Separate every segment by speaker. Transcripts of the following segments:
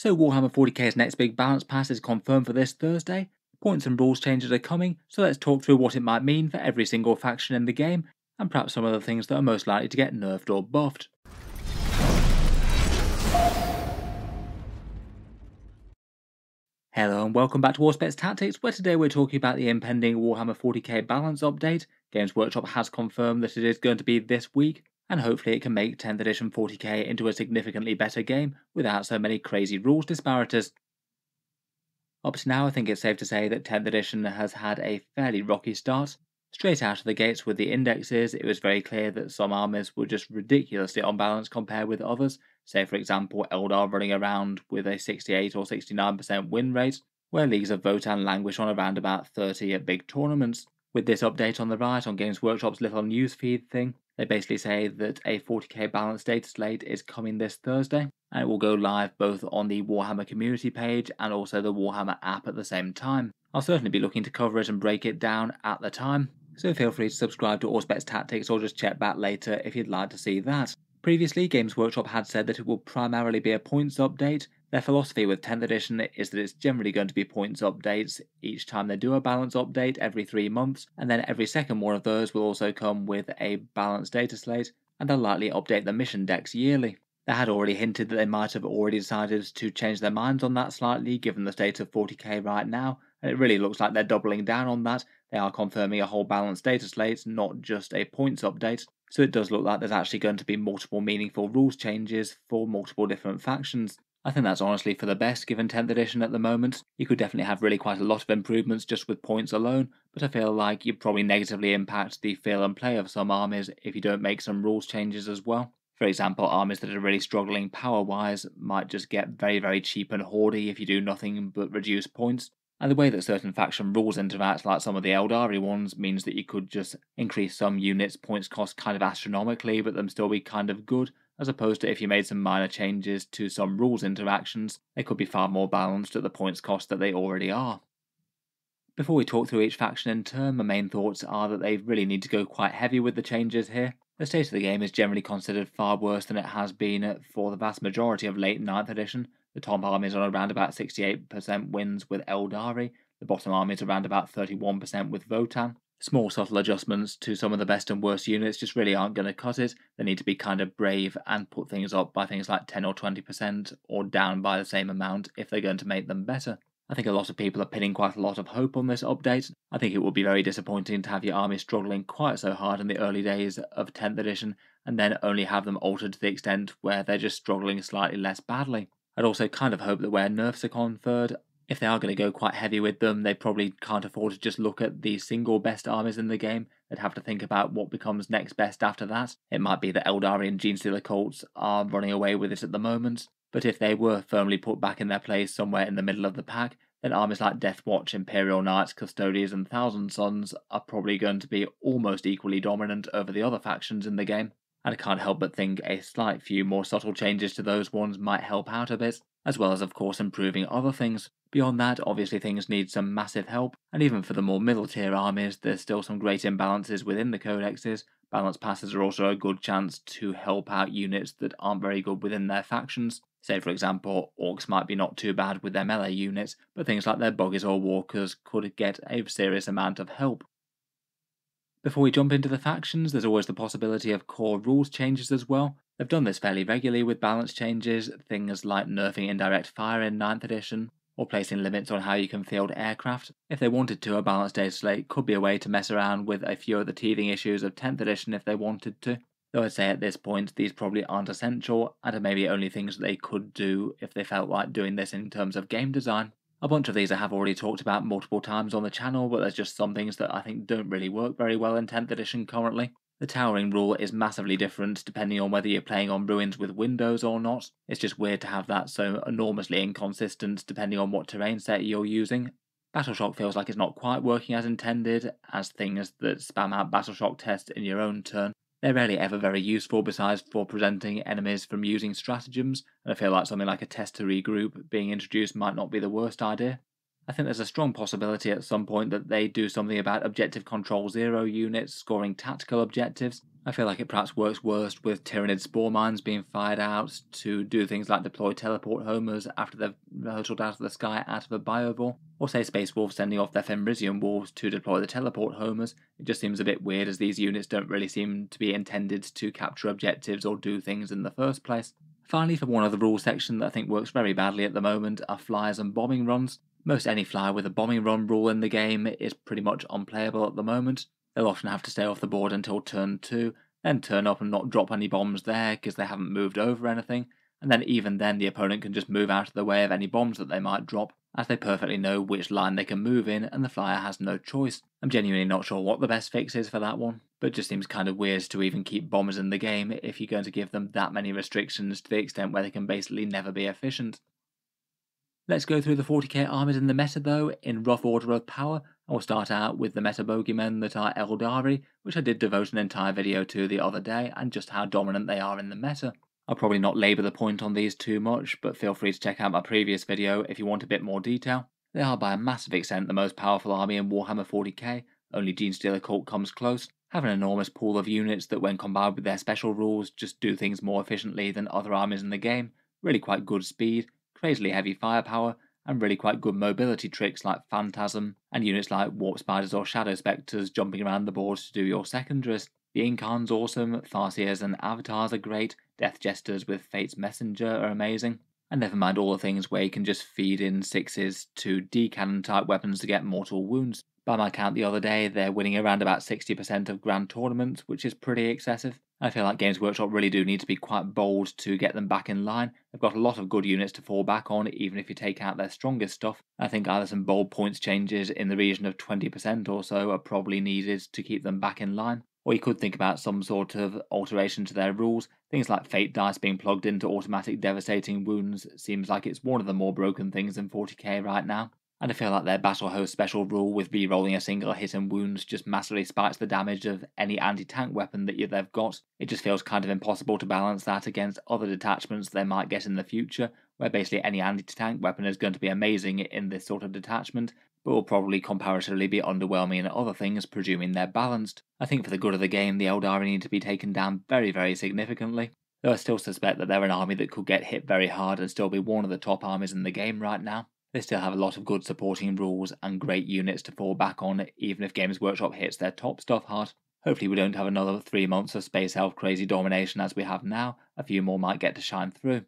Speaker 1: So Warhammer 40k's next big balance pass is confirmed for this Thursday. Points and rules changes are coming, so let's talk through what it might mean for every single faction in the game, and perhaps some of the things that are most likely to get nerfed or buffed. Hello and welcome back to Auspex Tactics, where today we're talking about the impending Warhammer 40k balance update. Games Workshop has confirmed that it is going to be this week, and hopefully it can make 10th edition 40k into a significantly better game without so many crazy rules disparities. Up to now, I think it's safe to say that 10th edition has had a fairly rocky start. Straight out of the gates with the indexes, it was very clear that some armies were just ridiculously unbalanced compared with others. Say for example, Eldar running around with a 68 or 69% win rate, where leagues of Votann languish on around about 30 at big tournaments. With this update on the right on Games Workshop's little newsfeed thing, they basically say that a 40k balanced Dataslate is coming this Thursday, and it will go live both on the Warhammer community page and also the Warhammer app at the same time. I'll certainly be looking to cover it and break it down at the time, so feel free to subscribe to Auspex Tactics or just check back later if you'd like to see that. Previously, Games Workshop had said that it will primarily be a points update. Their philosophy with 10th edition is that it's generally going to be points updates each time they do a balance update every 3 months, and then every second one of those will also come with a balanced data slate, and they'll likely update the mission decks yearly. They had already hinted that they might have already decided to change their minds on that slightly given the state of 40k right now, and it really looks like they're doubling down on that. They are confirming a whole balanced data slate, not just a points update, so it does look like there's actually going to be multiple meaningful rules changes for multiple different factions. I think that's honestly for the best given 10th edition at the moment. You could definitely have really quite a lot of improvements just with points alone, but I feel like you'd probably negatively impact the feel and play of some armies if you don't make some rules changes as well. For example, armies that are really struggling power-wise might just get very cheap and hoardy if you do nothing but reduce points. And the way that certain faction rules interact, like some of the Aeldari ones, means that you could just increase some units' points cost kind of astronomically, but them still be kind of good, as opposed to if you made some minor changes to some rules interactions, they could be far more balanced at the points cost that they already are. Before we talk through each faction in turn, my main thoughts are that they really need to go quite heavy with the changes here. The state of the game is generally considered far worse than it has been for the vast majority of late 9th edition. The top army is on around about 68% wins with Aeldari, the bottom army is around about 31% with Votann. Small subtle adjustments to some of the best and worst units just really aren't going to cut it. They need to be kind of brave and put things up by things like 10 or 20% or down by the same amount if they're going to make them better. I think a lot of people are pinning quite a lot of hope on this update. I think it would be very disappointing to have your army struggling quite so hard in the early days of 10th edition and then only have them altered to the extent where they're just struggling slightly less badly. I'd also kind of hope that where nerfs are conferred, if they are going to go quite heavy with them, they probably can't afford to just look at the single best armies in the game. They'd have to think about what becomes next best after that. It might be that Eldari and Genestealer Cults are running away with it at the moment, but if they were firmly put back in their place somewhere in the middle of the pack, then armies like Deathwatch, Imperial Knights, Custodes and Thousand Sons are probably going to be almost equally dominant over the other factions in the game. And I can't help but think a slight few more subtle changes to those ones might help out a bit, as well as of course improving other things. Beyond that, obviously things need some massive help, and even for the more middle tier armies, there's still some great imbalances within the codexes. Balance passes are also a good chance to help out units that aren't very good within their factions. Say for example, Orks might be not too bad with their melee units, but things like their buggies or walkers could get a serious amount of help. Before we jump into the factions, there's always the possibility of core rules changes as well. They've done this fairly regularly with balance changes, things like nerfing indirect fire in 9th edition, or placing limits on how you can field aircraft. If they wanted to, a balanced data slate could be a way to mess around with a few of the teething issues of 10th edition if they wanted to, though I'd say at this point these probably aren't essential, and are maybe only things that they could do if they felt like doing this in terms of game design. A bunch of these I have already talked about multiple times on the channel, but there's just some things that I think don't really work very well in 10th edition currently. The towering rule is massively different depending on whether you're playing on ruins with windows or not. It's just weird to have that so enormously inconsistent depending on what terrain set you're using. Battleshock feels like it's not quite working as intended, as things that spam out Battleshock tests in your own turn. They're rarely ever very useful besides for preventing enemies from using stratagems, and I feel like something like a test to regroup being introduced might not be the worst idea. I think there's a strong possibility at some point that they do something about Objective Control 0 units scoring tactical objectives. I feel like it perhaps works worst with Tyranid spore mines being fired out to do things like deploy teleport homers after they've hurtled out of the sky out of a biovore, or say Space Wolves sending off their Fenrisian Wolves to deploy the teleport homers. It just seems a bit weird as these units don't really seem to be intended to capture objectives or do things in the first place. Finally, for one other rule section that I think works very badly at the moment are flyers and bombing runs. Most any flyer with a bombing run rule in the game is pretty much unplayable at the moment. They'll often have to stay off the board until turn 2, then turn up and not drop any bombs there because they haven't moved over anything, and then even then the opponent can just move out of the way of any bombs that they might drop, as they perfectly know which line they can move in and the flyer has no choice. I'm genuinely not sure what the best fix is for that one, but it just seems kind of weird to even keep bombers in the game if you're going to give them that many restrictions to the extent where they can basically never be efficient. Let's go through the 40k armies in the meta though, in rough order of power, and we'll start out with the meta bogeymen that are Aeldari, which I did devote an entire video to the other day, and just how dominant they are in the meta. I'll probably not labour the point on these too much, but feel free to check out my previous video if you want a bit more detail. They are by a massive extent the most powerful army in Warhammer 40k, only Genestealer Cult comes close, have an enormous pool of units that when combined with their special rules just do things more efficiently than other armies in the game, really quite good speed, crazily heavy firepower, and really quite good mobility tricks like Phantasm, and units like Warp Spiders or Shadow Spectres jumping around the board to do your secondaries. The Incarns awesome, Farseers and Avatars are great, Death Jesters with Fate's Messenger are amazing, and never mind all the things where you can just feed in 6s to D-cannon type weapons to get mortal wounds. By my count the other day, they're winning around about 60% of grand tournaments, which is pretty excessive. I feel like Games Workshop really do need to be quite bold to get them back in line. They've got a lot of good units to fall back on, even if you take out their strongest stuff. I think either some bold points changes in the region of 20% or so are probably needed to keep them back in line. Or you could think about some sort of alteration to their rules. Things like Fate dice being plugged into automatic devastating wounds seems like it's one of the more broken things in 40k right now. And I feel like their Battle Host special rule with re-rolling a single hit and wounds just massively spikes the damage of any anti-tank weapon that they've got. It just feels kind of impossible to balance that against other detachments they might get in the future, where basically any anti-tank weapon is going to be amazing in this sort of detachment, but will probably comparatively be underwhelming in other things, presuming they're balanced. I think for the good of the game, the Aeldari need to be taken down very, very significantly, though I still suspect that they're an army that could get hit very hard and still be one of the top armies in the game right now. They still have a lot of good supporting rules and great units to fall back on, even if Games Workshop hits their top stuff hard. Hopefully we don't have another 3 months of Space Elf crazy domination as we have now, a few more might get to shine through.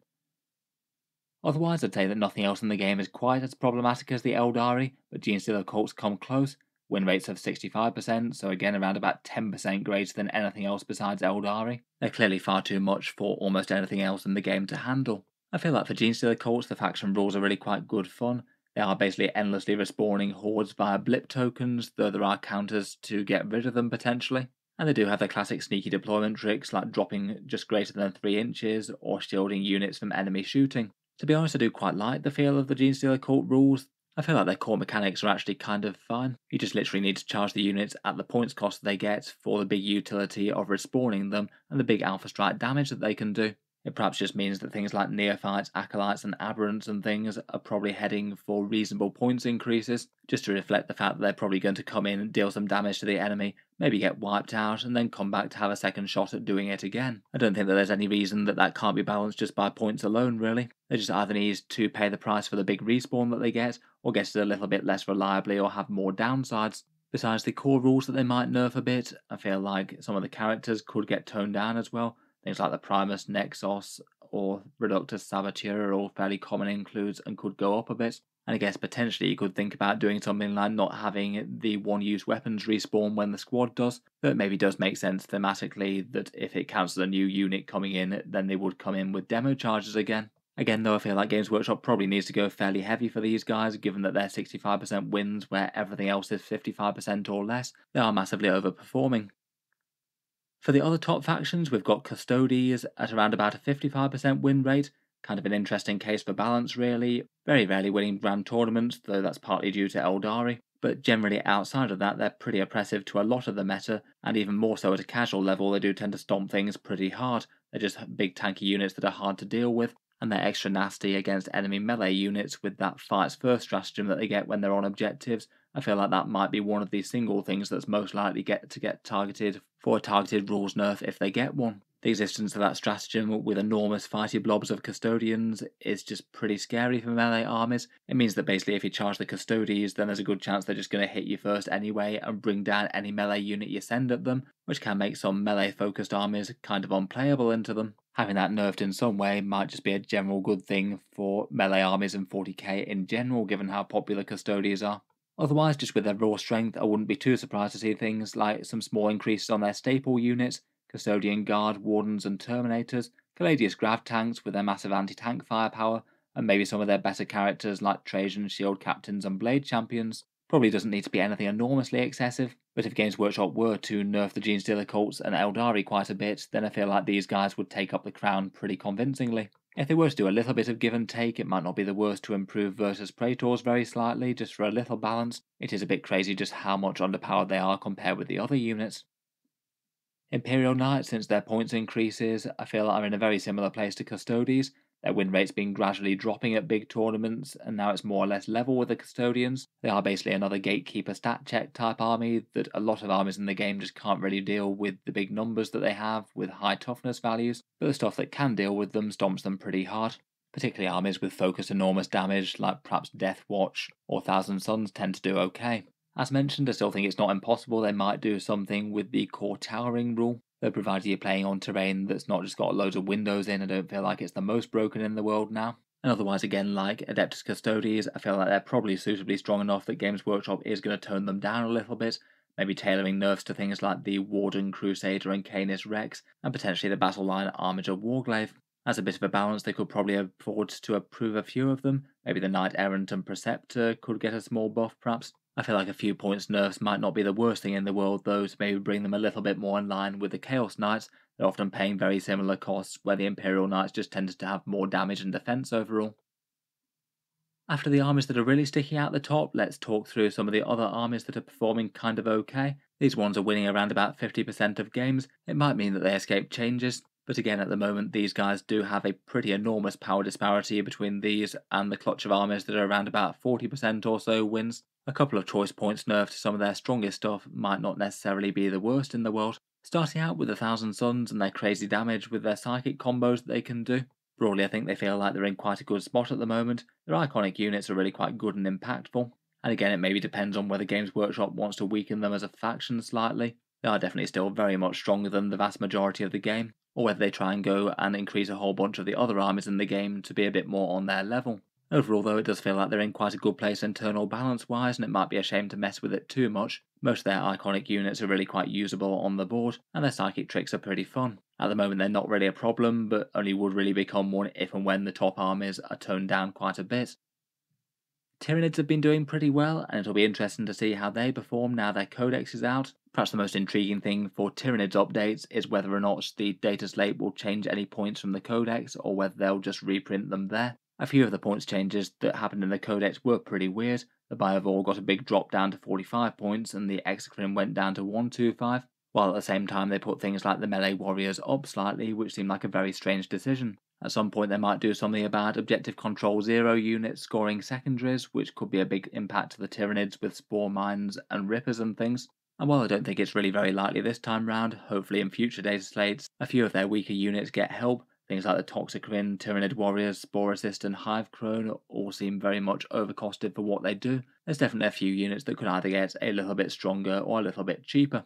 Speaker 1: Otherwise I'd say that nothing else in the game is quite as problematic as the Aeldari, but Genestealer Cults come close, win rates of 65%, so again around about 10% greater than anything else besides Aeldari. They're clearly far too much for almost anything else in the game to handle. I feel like for Genestealer Cults, the faction rules are really quite good fun. They are basically endlessly respawning hordes via blip tokens, though there are counters to get rid of them potentially. And they do have their classic sneaky deployment tricks like dropping just greater than 3 inches or shielding units from enemy shooting. To be honest, I do quite like the feel of the Genestealer Cult rules. I feel like their core mechanics are actually kind of fine. You just literally need to charge the units at the points cost they get for the big utility of respawning them and the big alpha strike damage that they can do. It perhaps just means that things like Neophytes, Acolytes and Aberrants and things are probably heading for reasonable points increases, just to reflect the fact that they're probably going to come in and deal some damage to the enemy, maybe get wiped out, and then come back to have a second shot at doing it again. I don't think that there's any reason that that can't be balanced just by points alone, really. They just either need to pay the price for the big respawn that they get, or get it a little bit less reliably or have more downsides. Besides the core rules that they might nerf a bit, I feel like some of the characters could get toned down as well. Things like the Primus, Nexos, or Reductus Saboteur are all fairly common includes and could go up a bit. And I guess potentially you could think about doing something like not having the one-use weapons respawn when the squad does. That maybe does make sense thematically, that if it counts as a new unit coming in, then they would come in with demo charges again. Again though, I feel like Games Workshop probably needs to go fairly heavy for these guys, given that they're 65% wins where everything else is 55% or less. They are massively overperforming. For the other top factions, we've got Custodes at around about a 55% win rate, kind of an interesting case for balance really, very rarely winning grand tournaments, though that's partly due to Aeldari, but generally outside of that they're pretty oppressive to a lot of the meta, and even more so at a casual level they do tend to stomp things pretty hard. They're just big tanky units that are hard to deal with. and they're extra nasty against enemy melee units with that fights first stratagem that they get when they're on objectives. I feel like that might be one of the single things that's most likely to get targeted for a targeted rules nerf if they get one. The existence of that stratagem with enormous fighty blobs of custodians is just pretty scary for melee armies. It means that basically if you charge the custodians, then there's a good chance they're just going to hit you first anyway and bring down any melee unit you send at them, which can make some melee focused armies kind of unplayable into them. Having that nerfed in some way might just be a general good thing for melee armies and 40k in general, given how popular custodians are. Otherwise, just with their raw strength, I wouldn't be too surprised to see things like some small increases on their staple units, Custodian Guard, Wardens and Terminators, Caladius Grav tanks with their massive anti-tank firepower, and maybe some of their better characters like Trajan, Shield Captains and Blade Champions. Probably doesn't need to be anything enormously excessive, but if Games Workshop were to nerf the Genestealer Cults and Aeldari quite a bit, then I feel like these guys would take up the crown pretty convincingly. If they were to do a little bit of give and take, it might not be the worst to improve Versus Praetors very slightly, just for a little balance. It is a bit crazy just how much underpowered they are compared with the other units. Imperial Knights, since their points increases, I feel are in a very similar place to Custodes. Their win rate's been gradually dropping at big tournaments, and now it's more or less level with the Custodians. They are basically another gatekeeper stat check type army that a lot of armies in the game just can't really deal with the big numbers that they have with high toughness values, but the stuff that can deal with them stomps them pretty hard. Particularly armies with focused enormous damage like perhaps Deathwatch or Thousand Suns tend to do okay. As mentioned, I still think it's not impossible they might do something with the core towering rule, though provided you're playing on terrain that's not just got loads of windows in, I don't feel like it's the most broken in the world now. And otherwise, again, like Adeptus Custodes, I feel like they're probably suitably strong enough that Games Workshop is going to tone them down a little bit, maybe tailoring nerfs to things like the Warden, Crusader and Canis Rex, and potentially the Battle Line Armiger Warglaive. As a bit of a balance, they could probably afford to approve a few of them. Maybe the Knight Errant and Preceptor could get a small buff, perhaps. I feel like a few points nerfs might not be the worst thing in the world, though, to maybe bring them a little bit more in line with the Chaos Knights. They're often paying very similar costs, where the Imperial Knights just tended to have more damage and defense overall. After the armies that are really sticking out the top, let's talk through some of the other armies that are performing kind of okay. These ones are winning around about 50% of games. It might mean that they escape changes, but again, at the moment, these guys do have a pretty enormous power disparity between these and the clutch of armies that are around about 40% or so wins. A couple of choice points nerfed to some of their strongest stuff might not necessarily be the worst in the world. Starting out with the Thousand Suns and their crazy damage with their psychic combos that they can do. Broadly, I think they feel like they're in quite a good spot at the moment. Their iconic units are really quite good and impactful. And again, it maybe depends on whether Games Workshop wants to weaken them as a faction slightly. They are definitely still very much stronger than the vast majority of the game, or whether they try and go and increase a whole bunch of the other armies in the game to be a bit more on their level. Overall, though, it does feel like they're in quite a good place internal balance-wise, and it might be a shame to mess with it too much. Most of their iconic units are really quite usable on the board, and their psychic tricks are pretty fun. At the moment, they're not really a problem, but only would really become one if and when the top armies are toned down quite a bit. Tyranids have been doing pretty well, and it'll be interesting to see how they perform now their codex is out. Perhaps the most intriguing thing for Tyranids updates is whether or not the Dataslate will change any points from the codex, or whether they'll just reprint them there. A few of the points changes that happened in the codex were pretty weird. The Biovore got a big drop down to 45 points, and the Exocrine went down to 125, while at the same time they put things like the melee warriors up slightly, which seemed like a very strange decision. At some point they might do something about Objective Control 0 units scoring secondaries, which could be a big impact to the Tyranids with Spore Mines and Rippers and things. And while I don't think it's really very likely this time round, hopefully in future data slates, a few of their weaker units get help. Things like the Toxicrine, Tyranid Warriors, Spore Assist and Hive Crone all seem very much overcosted for what they do. There's definitely a few units that could either get a little bit stronger or a little bit cheaper.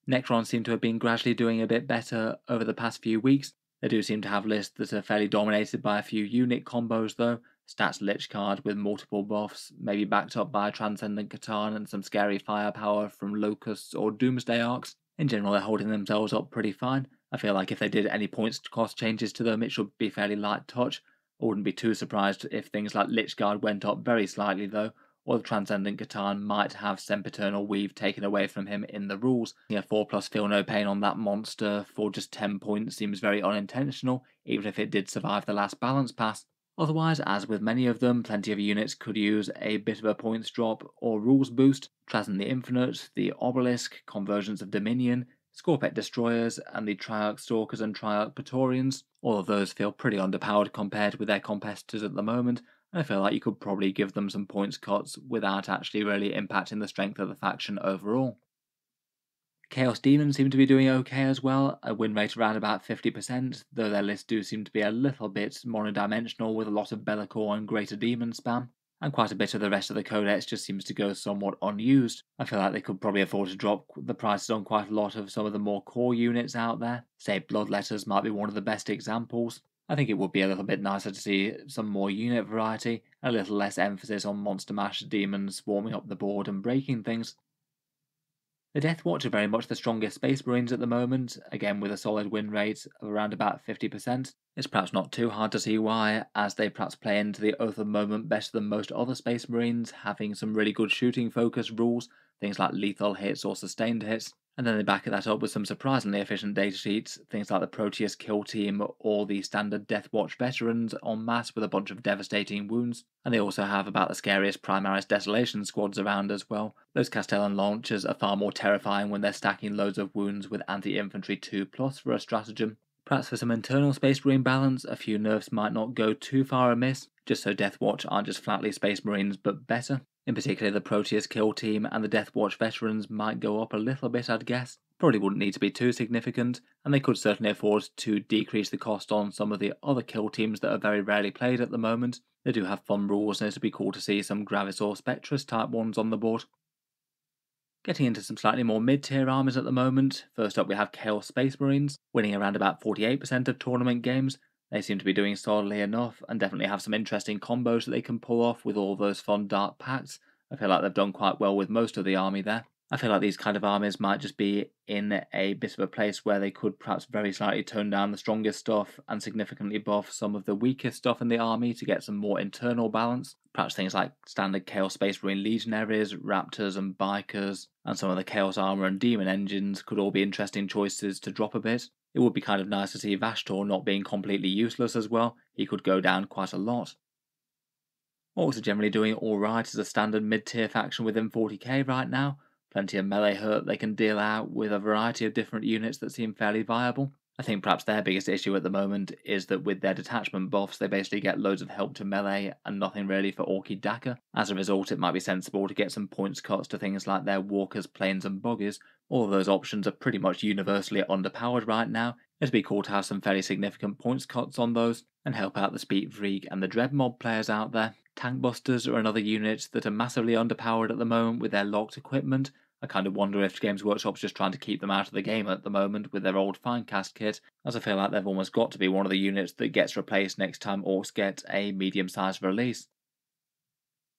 Speaker 1: Necrons seem to have been gradually doing a bit better over the past few weeks. They do seem to have lists that are fairly dominated by a few unit combos though. Stats Lich card with multiple buffs, maybe backed up by Transcendent Catan and some scary firepower from Locusts or Doomsday Arcs. In general, they're holding themselves up pretty fine. I feel like if they did any points cost changes to them, it should be fairly light touch. I wouldn't be too surprised if things like Lich Guard went up very slightly though, or the Transcendent Catan might have Sempiternal Weave taken away from him in the rules. 4+ Feel No Pain on that monster for just 10 points seems very unintentional, even if it did survive the last balance pass. Otherwise, as with many of them, plenty of units could use a bit of a points drop or rules boost. Trazen the Infinite, the Obelisk, Convergence of Dominion, Scorpec Destroyers, and the Triarch Stalkers and Triarch Praetorians. All of those feel pretty underpowered compared with their competitors at the moment, and I feel like you could probably give them some points cuts without actually really impacting the strength of the faction overall. Chaos Demons seem to be doing okay as well, a win rate around about 50%, though their lists do seem to be a little bit monodimensional with a lot of Be'lakor and Greater Demon spam, and quite a bit of the rest of the codex just seems to go somewhat unused. I feel like they could probably afford to drop the prices on quite a lot of some of the more core units out there. Say Bloodletters might be one of the best examples. I think it would be a little bit nicer to see some more unit variety, a little less emphasis on monster mash demons swarming up the board and breaking things. The Deathwatch are very much the strongest Space Marines at the moment, again with a solid win rate of around about 50%. It's perhaps not too hard to see why, as they perhaps play into the Oath of Moment better than most other Space Marines, having some really good shooting focus rules, things like lethal hits or sustained hits, and then they back that up with some surprisingly efficient datasheets, things like the Proteus Kill Team or the standard Deathwatch veterans en masse with a bunch of devastating wounds, and they also have about the scariest Primaris Desolation squads around as well. Those Castellan launchers are far more terrifying when they're stacking loads of wounds with anti-infantry 2+ for a stratagem. Perhaps for some internal Space Marine balance, a few nerfs might not go too far amiss, just so Deathwatch aren't just flatly Space Marines but better. In particular, the Proteus Kill Team and the Deathwatch veterans might go up a little bit, I'd guess. Probably wouldn't need to be too significant, and they could certainly afford to decrease the cost on some of the other kill teams that are very rarely played at the moment. They do have fun rules, and it'd be cool to see some Gravis or Spectrus type ones on the board. Getting into some slightly more mid-tier armies at the moment, first up we have Chaos Space Marines, winning around about 48% of tournament games. They seem to be doing solidly enough, and definitely have some interesting combos that they can pull off with all those fun dark pacts. I feel like they've done quite well with most of the army there. I feel like these kind of armies might just be in a bit of a place where they could perhaps very slightly tone down the strongest stuff and significantly buff some of the weakest stuff in the army to get some more internal balance. Perhaps things like standard Chaos Space Marine Legionaries, Raptors and Bikers, and some of the Chaos Armor and Demon engines could all be interesting choices to drop a bit. It would be kind of nice to see Vashtor not being completely useless as well. He could go down quite a lot. Orks are generally doing alright as a standard mid-tier faction within 40k right now. Plenty of melee hurt they can deal out with a variety of different units that seem fairly viable. I think perhaps their biggest issue at the moment is that with their detachment buffs they basically get loads of help to melee and nothing really for Orky Daka. As a result, it might be sensible to get some points cuts to things like their Walkers, Planes and Buggies. All of those options are pretty much universally underpowered right now. It'd be cool to have some fairly significant points cuts on those and help out the Speed Freak and the Dread Mob players out there. Tank Busters are another unit that are massively underpowered at the moment with their locked equipment. I kind of wonder if Games Workshop's just trying to keep them out of the game at the moment with their old Finecast kit, as I feel like they've almost got to be one of the units that gets replaced next time Orks get a medium-sized release.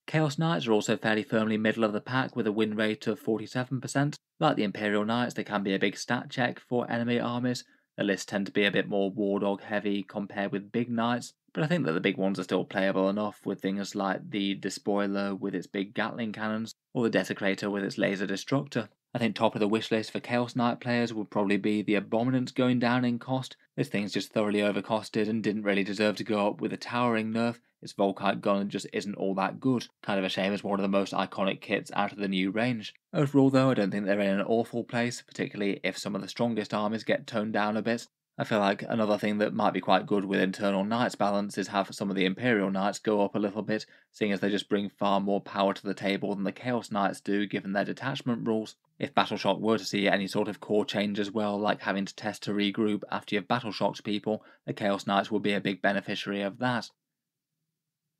Speaker 1: Chaos Knights are also fairly firmly middle of the pack with a win rate of 47%. Like the Imperial Knights, they can be a big stat check for enemy armies. The lists tend to be a bit more War Dog heavy compared with big Knights, but I think that the big ones are still playable enough with things like the Despoiler with its big Gatling cannons, or the Desecrator with its laser destructor. I think top of the wish list for Chaos Knight players would probably be the Abominants going down in cost. This thing's just thoroughly overcosted and didn't really deserve to go up with a towering nerf. Its Volkite gun just isn't all that good. Kind of a shame as one of the most iconic kits out of the new range. Overall though, I don't think they're in an awful place, particularly if some of the strongest armies get toned down a bit. I feel like another thing that might be quite good with internal Knights balance is have some of the Imperial Knights go up a little bit, seeing as they just bring far more power to the table than the Chaos Knights do given their detachment rules. If Battleshock were to see any sort of core change as well, like having to test to regroup after you've Battleshocked people, the Chaos Knights would be a big beneficiary of that.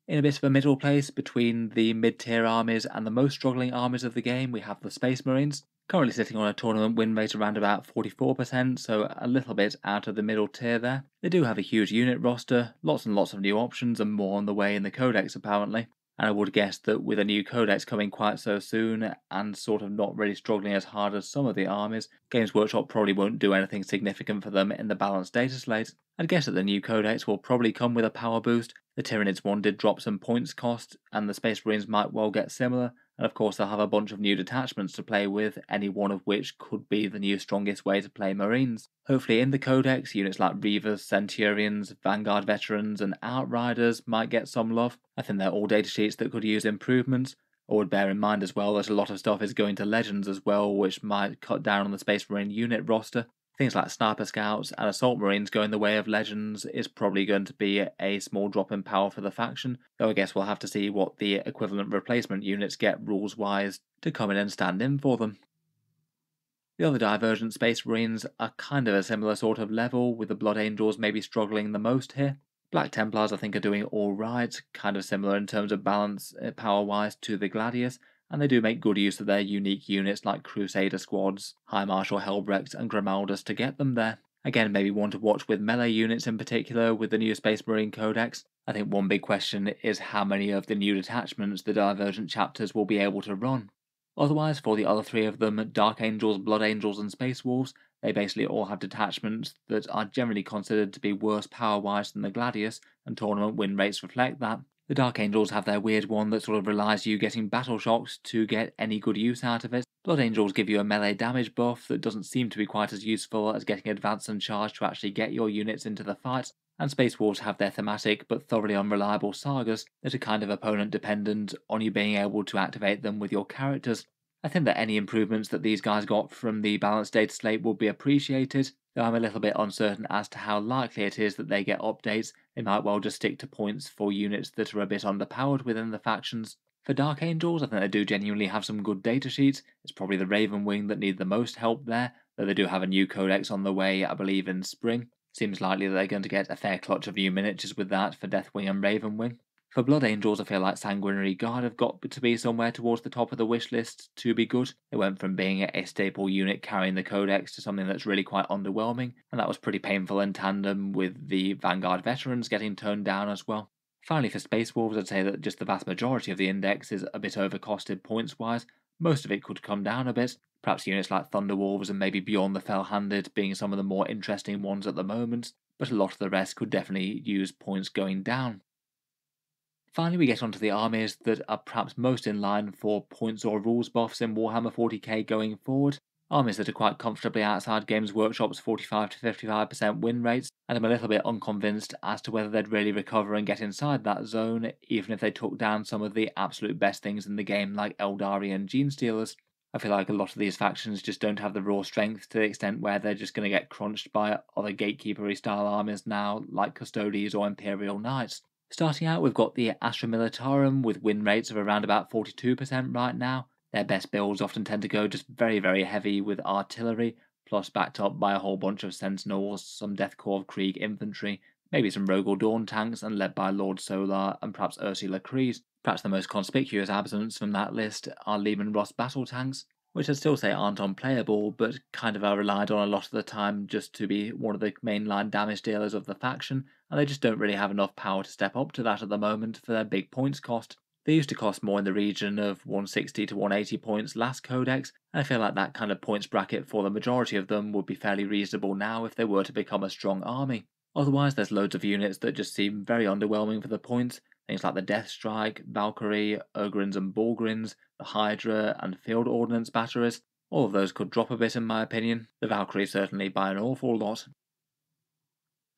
Speaker 1: In a bit of a middle place between the mid-tier armies and the most struggling armies of the game, we have the Space Marines, currently sitting on a tournament win rate around about 44%, so a little bit out of the middle tier there. They do have a huge unit roster, lots and lots of new options and more on the way in the codex apparently, and I would guess that with a new codex coming quite so soon and sort of not really struggling as hard as some of the armies, Games Workshop probably won't do anything significant for them in the balanced data slate. I'd guess that the new codex will probably come with a power boost. The Tyranids one did drop some points cost, and the Space Marines might well get similar, and of course they'll have a bunch of new detachments to play with, any one of which could be the new strongest way to play Marines. Hopefully in the codex, units like Reavers, Centurions, Vanguard Veterans and Outriders might get some love. I think they're all datasheets that could use improvements. I would bear in mind as well that a lot of stuff is going to Legends as well, which might cut down on the Space Marine unit roster. Things like Sniper Scouts and Assault Marines going the way of Legends is probably going to be a small drop in power for the faction, though I guess we'll have to see what the equivalent replacement units get rules-wise to come in and stand in for them. The other Divergent Space Marines are kind of a similar sort of level, with the Blood Angels maybe struggling the most here. Black Templars I think are doing alright, kind of similar in terms of balance power-wise to the Gladius, and they do make good use of their unique units like Crusader Squads, High Marshal Helbrecht and Grimaldus to get them there. Again, maybe one to watch with melee units in particular with the new Space Marine Codex. I think one big question is how many of the new detachments the Divergent chapters will be able to run. Otherwise, for the other three of them, Dark Angels, Blood Angels and Space Wolves, they basically all have detachments that are generally considered to be worse power-wise than the Gladius, and tournament win rates reflect that. The Dark Angels have their weird one that sort of relies you getting battle shocks to get any good use out of it. Blood Angels give you a melee damage buff that doesn't seem to be quite as useful as getting advance and charge to actually get your units into the fight. And Space Wolves have their thematic but thoroughly unreliable sagas that are kind of opponent dependent on you being able to activate them with your characters. I think that any improvements that these guys got from the balanced data slate will be appreciated, though I'm a little bit uncertain as to how likely it is that they get updates. They might well just stick to points for units that are a bit underpowered within the factions. For Dark Angels, I think they do genuinely have some good data sheets. It's probably the Raven Wing that need the most help there, though they do have a new codex on the way, I believe in spring. Seems likely that they're going to get a fair clutch of new miniatures with that for Deathwing and Ravenwing. For Blood Angels, I feel like Sanguinary Guard have got to be somewhere towards the top of the wish list to be good. They went from being a staple unit carrying the codex to something that's really quite underwhelming, and that was pretty painful in tandem with the Vanguard Veterans getting toned down as well. Finally, for Space Wolves, I'd say that just the vast majority of the index is a bit overcosted points-wise. Most of it could come down a bit. Perhaps units like Thunderwolves and maybe Beyond the Fell-Handed being some of the more interesting ones at the moment, but a lot of the rest could definitely use points going down. Finally, we get onto the armies that are perhaps most in line for points or rules buffs in Warhammer 40k going forward. Armies that are quite comfortably outside Games Workshop's 45 to 55% win rates, and I'm a little bit unconvinced as to whether they'd really recover and get inside that zone, even if they took down some of the absolute best things in the game like Aeldari and Genestealers. I feel like a lot of these factions just don't have the raw strength to the extent where they're just going to get crunched by other gatekeepery style armies now, like Custodes or Imperial Knights. Starting out, we've got the Astra Militarum with win rates of around about 42% right now. Their best builds often tend to go just very, very heavy with artillery, plus backed up by a whole bunch of Sentinels, some Deathcore of Krieg infantry, maybe some Rogel Dawn tanks, and led by Lord Solar and perhaps Ursula Kreese. Perhaps the most conspicuous absence from that list are Leman Russ battle tanks, which I'd still say aren't unplayable, but kind of are relied on a lot of the time just to be one of the mainline damage dealers of the faction, and they just don't really have enough power to step up to that at the moment for their big points cost. They used to cost more in the region of 160 to 180 points last codex, and I feel like that kind of points bracket for the majority of them would be fairly reasonable now if they were to become a strong army. Otherwise, there's loads of units that just seem very underwhelming for the points, things like the Death Strike, Valkyrie, Ogrins and Borgrins, the Hydra and Field Ordnance batteries. All of those could drop a bit in my opinion, the Valkyrie certainly by an awful lot.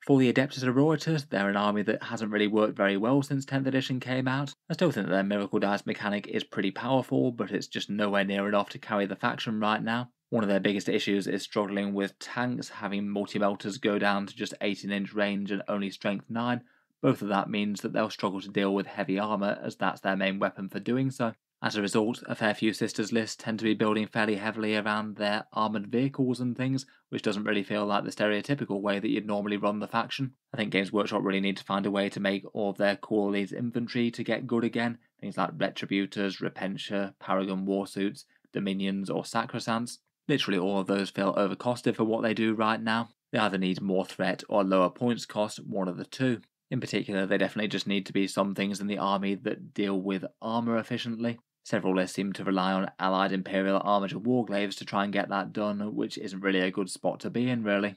Speaker 1: For the Adepta Sororitas, they're an army that hasn't really worked very well since 10th edition came out. I still think that their Miracle Dice mechanic is pretty powerful, but it's just nowhere near enough to carry the faction right now. One of their biggest issues is struggling with tanks, having multi-melters go down to just 18-inch range and only strength 9. Both of that means that they'll struggle to deal with heavy armour, as that's their main weapon for doing so. As a result, a fair few Sisters lists tend to be building fairly heavily around their armoured vehicles and things, which doesn't really feel like the stereotypical way that you'd normally run the faction. I think Games Workshop really need to find a way to make all of their core elite infantry to get good again, things like Retributors, Repentia, Paragon Warsuits, Dominions or Sacrosancts. Literally all of those feel overcosted for what they do right now. They either need more threat or lower points cost, one of the two. In particular, they definitely just need to be some things in the army that deal with armour efficiently. Several lists seem to rely on allied Imperial Armature Warglaves to try and get that done, which isn't really a good spot to be in, really.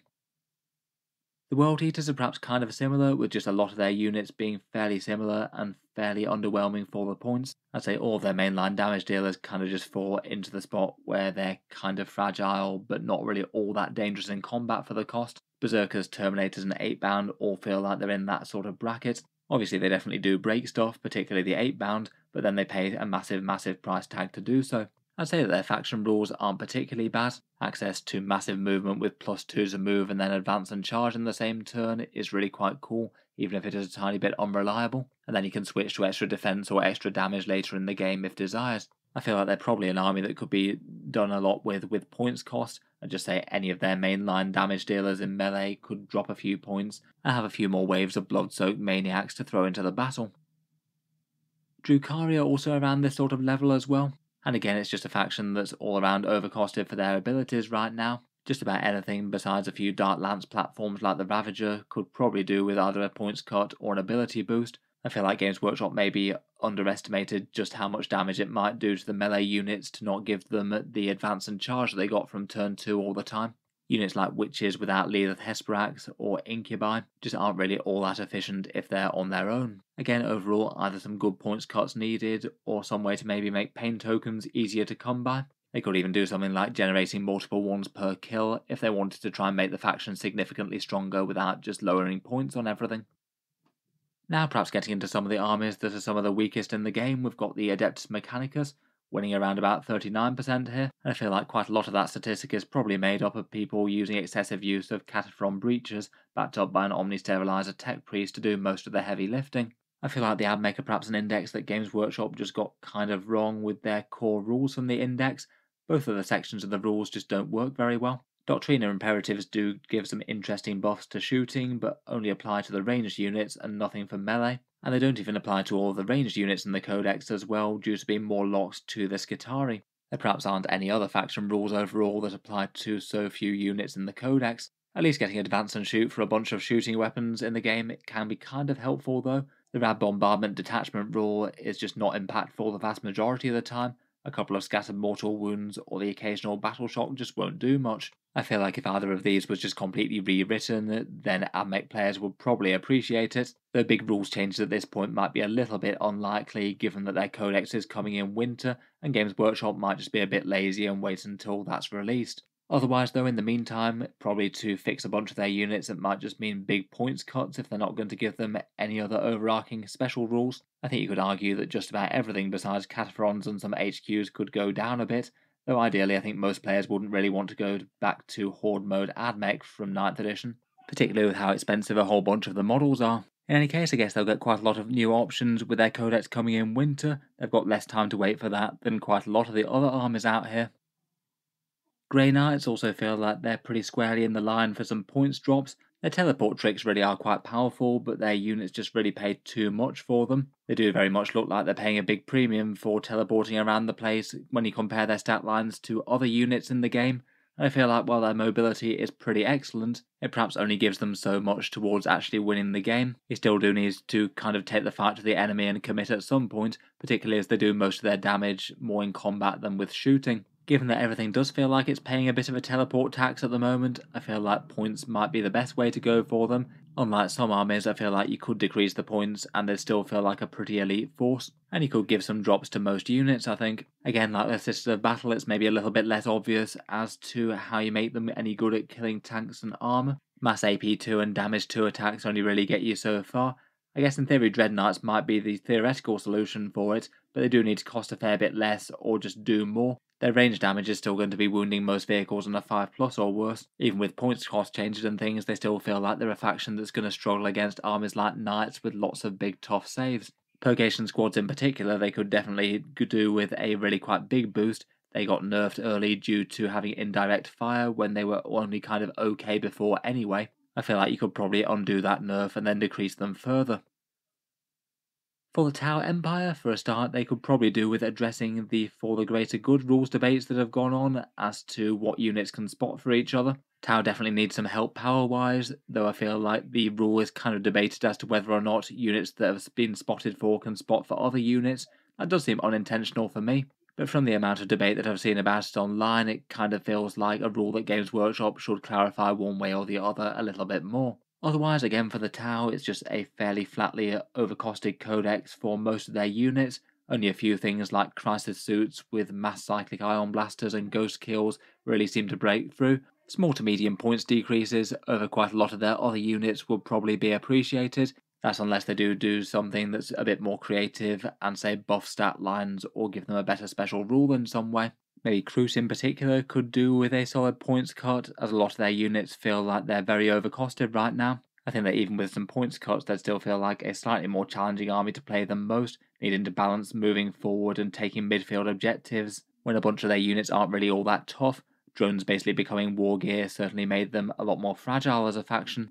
Speaker 1: The World Eaters are perhaps kind of similar, with just a lot of their units being fairly similar and fairly underwhelming for the points. I'd say all of their mainline damage dealers kind of just fall into the spot where they're kind of fragile, but not really all that dangerous in combat for the cost. Berserkers, Terminators and 8-bound all feel like they're in that sort of bracket. Obviously they definitely do break stuff, particularly the 8-bound, but then they pay a massive price tag to do so. I'd say that their faction rules aren't particularly bad. Access to massive movement with +2 to move and then advance and charge in the same turn is really quite cool, even if it is a tiny bit unreliable. And then you can switch to extra defense or extra damage later in the game if desired. I feel like they're probably an army that could be done a lot with points cost. I'd just say any of their mainline damage dealers in melee could drop a few points and have a few more waves of blood-soaked maniacs to throw into the battle. Drukhari are also around this sort of level as well. And again, it's just a faction that's all around overcosted for their abilities right now. Just about anything besides a few Dark Lance platforms like the Ravager could probably do with either a points cut or an ability boost. I feel like Games Workshop maybe underestimated just how much damage it might do to the melee units to not give them the advance and charge that they got from turn 2 all the time. Units like Witches without Leader Hesperax or Incubi just aren't really all that efficient if they're on their own. Again, overall, either some good points cuts needed or some way to maybe make pain tokens easier to come by. They could even do something like generating multiple ones per kill if they wanted to try and make the faction significantly stronger without just lowering points on everything. Now perhaps getting into some of the armies that are some of the weakest in the game, we've got the Adeptus Mechanicus, winning around about 39% here, and I feel like quite a lot of that statistic is probably made up of people using excessive use of Cataphron breaches, backed up by an Omni-Sterilizer Tech Priest to do most of the heavy lifting. I feel like the Admech are perhaps an index that Games Workshop just got kind of wrong with their core rules from the index. Both of the sections of the rules just don't work very well. Doctrina imperatives do give some interesting buffs to shooting, but only apply to the ranged units and nothing for melee. And they don't even apply to all of the ranged units in the Codex as well, due to being more locked to the Skitarii. There perhaps aren't any other faction rules overall that apply to so few units in the Codex. At least getting advance and shoot for a bunch of shooting weapons in the game can be kind of helpful though. The Rad Bombardment Detachment rule is just not impactful the vast majority of the time. A couple of scattered mortal wounds or the occasional battle shock just won't do much. I feel like if either of these was just completely rewritten, then Admech players would probably appreciate it. The big rules changes at this point might be a little bit unlikely given that their codex is coming in winter and Games Workshop might just be a bit lazy and wait until that's released. Otherwise though, in the meantime, probably to fix a bunch of their units it might just mean big points cuts if they're not going to give them any other overarching special rules. I think you could argue that just about everything besides Cataphrons and some HQs could go down a bit, though ideally I think most players wouldn't really want to go back to Horde mode Admech from 9th edition, particularly with how expensive a whole bunch of the models are. In any case, I guess they'll get quite a lot of new options with their codex coming in winter. They've got less time to wait for that than quite a lot of the other armies out here. Grey Knights also feel like they're pretty squarely in the line for some points drops. Their teleport tricks really are quite powerful, but their units just really pay too much for them. They do very much look like they're paying a big premium for teleporting around the place when you compare their stat lines to other units in the game. And I feel like while their mobility is pretty excellent, it perhaps only gives them so much towards actually winning the game. You still do need to kind of take the fight to the enemy and commit at some point, particularly as they do most of their damage more in combat than with shooting. Given that everything does feel like it's paying a bit of a teleport tax at the moment, I feel like points might be the best way to go for them. Unlike some armies, I feel like you could decrease the points and they'd still feel like a pretty elite force, and you could give some drops to most units, I think. Again, like the Sisters of Battle, it's maybe a little bit less obvious as to how you make them any good at killing tanks and armour. Mass AP2 and damage 2 attacks only really get you so far. I guess in theory Dread Knights might be the theoretical solution for it, but they do need to cost a fair bit less or just do more. Their range damage is still going to be wounding most vehicles on a 5+ or worse. Even with points cost changes and things, they still feel like they're a faction that's going to struggle against armies like Knights with lots of big tough saves. Purgation squads in particular, they could definitely do with a really quite big boost. They got nerfed early due to having indirect fire when they were only kind of okay before anyway. I feel like you could probably undo that nerf and then decrease them further. For the Tau Empire, for a start, they could probably do with addressing the For the Greater Good rules debates that have gone on as to what units can spot for each other. Tau definitely needs some help power-wise, though I feel like the rule is kind of debated as to whether or not units that have been spotted for can spot for other units. That does seem unintentional for me, but from the amount of debate that I've seen about it online, it kind of feels like a rule that Games Workshop should clarify one way or the other a little bit more. Otherwise, again for the Tau, it's just a fairly flatly overcosted codex for most of their units. Only a few things like crisis suits with mass cyclic ion blasters and ghost kills really seem to break through. Small to medium points decreases over quite a lot of their other units would probably be appreciated. That's unless they do something that's a bit more creative and say buff stat lines or give them a better special rule in some way. Maybe Cruce in particular could do with a solid points cut, as a lot of their units feel like they're very overcosted right now. I think that even with some points cuts, they'd still feel like a slightly more challenging army to play than most, needing to balance moving forward and taking midfield objectives when a bunch of their units aren't really all that tough. Drones basically becoming war gear certainly made them a lot more fragile as a faction.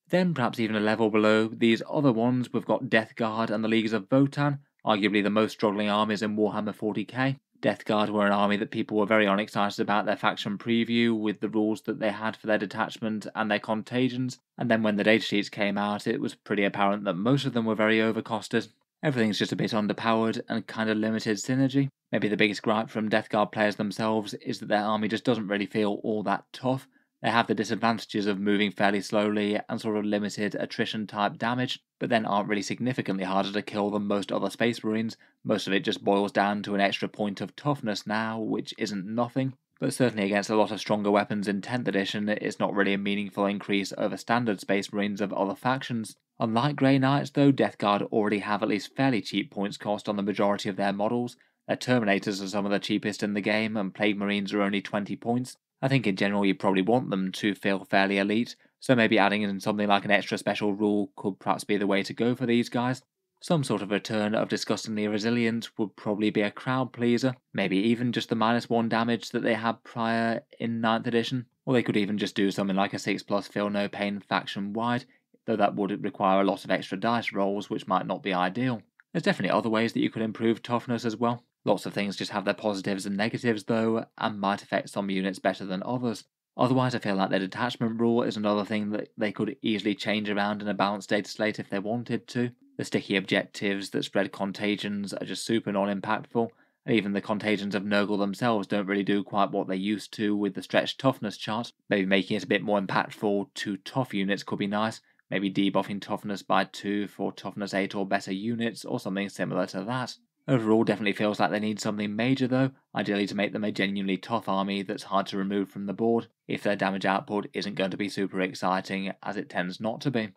Speaker 1: Then, perhaps even a level below these other ones, we've got Death Guard and the Leagues of Votann, arguably the most struggling armies in Warhammer 40k. Death Guard were an army that people were very unexcited about their faction preview with the rules that they had for their detachment and their contagions, and then when the datasheets came out it was pretty apparent that most of them were very overcosted. Everything's just a bit underpowered and kind of limited synergy. Maybe the biggest gripe from Death Guard players themselves is that their army just doesn't really feel all that tough. They have the disadvantages of moving fairly slowly and sort of limited attrition type damage, but then aren't really significantly harder to kill than most other Space Marines. Most of it just boils down to an extra point of toughness now, which isn't nothing, but certainly against a lot of stronger weapons in 10th edition, it's not really a meaningful increase over standard Space Marines of other factions. Unlike Grey Knights though, Death Guard already have at least fairly cheap points cost on the majority of their models. Their Terminators are some of the cheapest in the game, and Plague Marines are only 20 points. I think in general you probably want them to feel fairly elite, so maybe adding in something like an extra special rule could perhaps be the way to go for these guys. Some sort of return of Disgustingly Resilient would probably be a crowd pleaser, maybe even just the -1 damage that they had prior in 9th edition, or they could even just do something like a 6+ Feel No Pain faction wide, though that would require a lot of extra dice rolls which might not be ideal. There's definitely other ways that you could improve toughness as well. Lots of things just have their positives and negatives though, and might affect some units better than others. Otherwise, I feel like their detachment rule is another thing that they could easily change around in a balanced data slate if they wanted to. The sticky objectives that spread contagions are just super non-impactful, and even the contagions of Nurgle themselves don't really do quite what they used to with the stretched toughness chart. Maybe making it a bit more impactful to tough units could be nice, maybe debuffing toughness by 2 for toughness 8 or better units, or something similar to that. Overall, definitely feels like they need something major though, ideally to make them a genuinely tough army that's hard to remove from the board, if their damage output isn't going to be super exciting, as it tends not to be.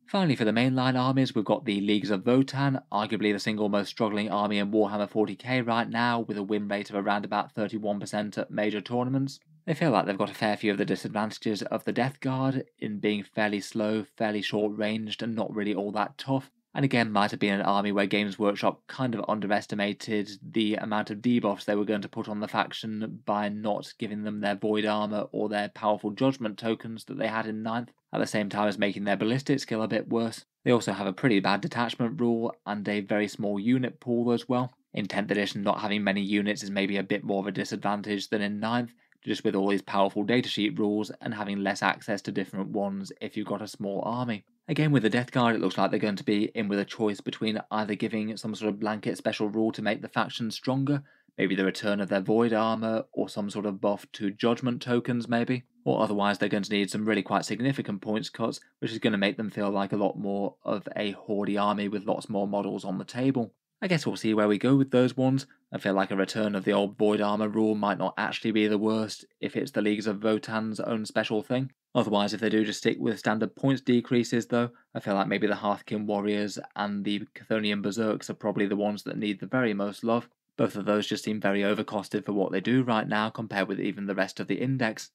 Speaker 1: Finally, for the mainline armies, we've got the Leagues of Votann, arguably the single most struggling army in Warhammer 40k right now, with a win rate of around about 31% at major tournaments. They feel like they've got a fair few of the disadvantages of the Death Guard, in being fairly slow, fairly short-ranged, and not really all that tough, and again might have been an army where Games Workshop kind of underestimated the amount of debuffs they were going to put on the faction by not giving them their Void Armor or their powerful Judgment tokens that they had in 9th, at the same time as making their ballistic skill a bit worse. They also have a pretty bad detachment rule and a very small unit pool as well. In 10th edition, not having many units is maybe a bit more of a disadvantage than in 9th, just with all these powerful datasheet rules and having less access to different ones if you've got a small army. Again, with the Death Guard, it looks like they're going to be in with a choice between either giving some sort of blanket special rule to make the faction stronger, maybe the return of their Void Armor, or some sort of buff to Judgment tokens maybe, or otherwise they're going to need some really quite significant points cuts, which is going to make them feel like a lot more of a hoardy army with lots more models on the table. I guess we'll see where we go with those ones. I feel like a return of the old Void Armor rule might not actually be the worst if it's the Leagues of Votann's own special thing. Otherwise, if they do just stick with standard points decreases though, I feel like maybe the Hearthkin Warriors and the Chthonian Berserks are probably the ones that need the very most love. Both of those just seem very overcosted for what they do right now compared with even the rest of the index.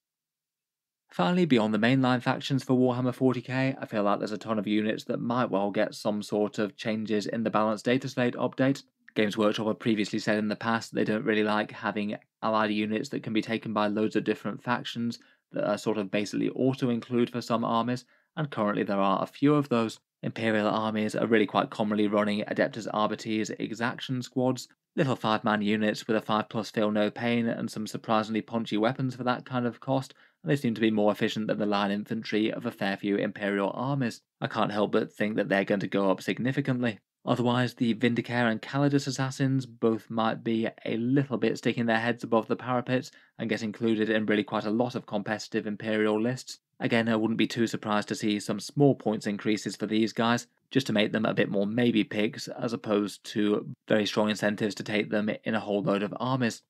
Speaker 1: Finally, beyond the mainline factions for Warhammer 40k, I feel like there's a ton of units that might well get some sort of changes in the balanced data slate update. Games Workshop have previously said in the past they don't really like having allied units that can be taken by loads of different factions that are sort of basically auto-include for some armies, and currently there are a few of those. Imperial armies are really quite commonly running Adeptus Arbites exaction squads, little 5-man units with a 5+ Feel No Pain and some surprisingly punchy weapons for that kind of cost, and they seem to be more efficient than the line infantry of a fair few Imperial armies. I can't help but think that they're going to go up significantly. Otherwise, the Vindicare and Calidus assassins both might be a little bit sticking their heads above the parapet and get included in really quite a lot of competitive Imperial lists. Again, I wouldn't be too surprised to see some small points increases for these guys, just to make them a bit more maybe picks, as opposed to very strong incentives to take them in a whole load of armies.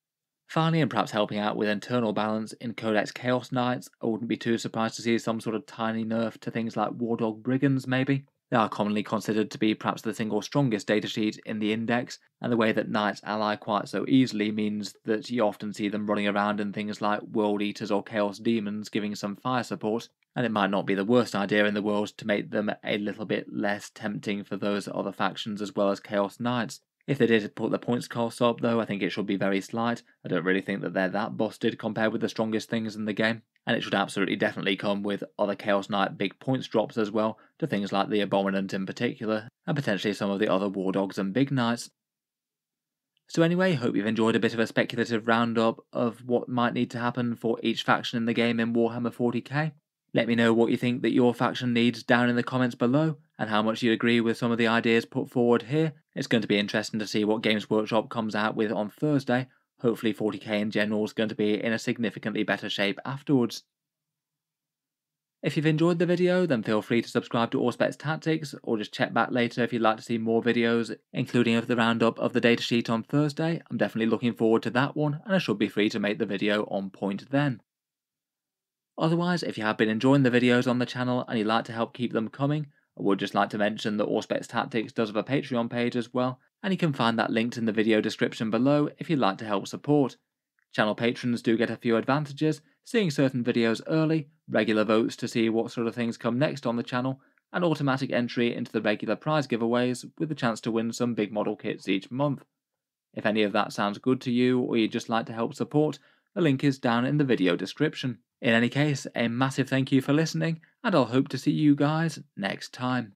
Speaker 1: Finally, and perhaps helping out with internal balance in Codex Chaos Knights, I wouldn't be too surprised to see some sort of tiny nerf to things like Wardog Brigands maybe. They are commonly considered to be perhaps the single strongest datasheet in the index, and the way that Knights ally quite so easily means that you often see them running around in things like World Eaters or Chaos Demons giving some fire support, and it might not be the worst idea in the world to make them a little bit less tempting for those other factions as well as Chaos Knights. If they did put the points cost up though, I think it should be very slight. I don't really think that they're that busted compared with the strongest things in the game, and it should absolutely definitely come with other Chaos Knight big points drops as well, to things like the Abominant in particular, and potentially some of the other War Dogs and Big Knights. So anyway, hope you've enjoyed a bit of a speculative roundup of what might need to happen for each faction in the game in Warhammer 40k. Let me know what you think that your faction needs down in the comments below, and how much you agree with some of the ideas put forward here. It's going to be interesting to see what Games Workshop comes out with on Thursday. Hopefully 40k in general is going to be in a significantly better shape afterwards. If you've enjoyed the video, then feel free to subscribe to Auspex Tactics, or just check back later if you'd like to see more videos, including of the roundup of the datasheet on Thursday. I'm definitely looking forward to that one, and I should be free to make the video on point then. Otherwise, if you have been enjoying the videos on the channel and you'd like to help keep them coming, I would just like to mention that Auspex Tactics does have a Patreon page as well, and you can find that linked in the video description below if you'd like to help support. Channel patrons do get a few advantages, seeing certain videos early, regular votes to see what sort of things come next on the channel, and automatic entry into the regular prize giveaways with the chance to win some big model kits each month. If any of that sounds good to you, or you'd just like to help support, the link is down in the video description. In any case, a massive thank you for listening, and I'll hope to see you guys next time.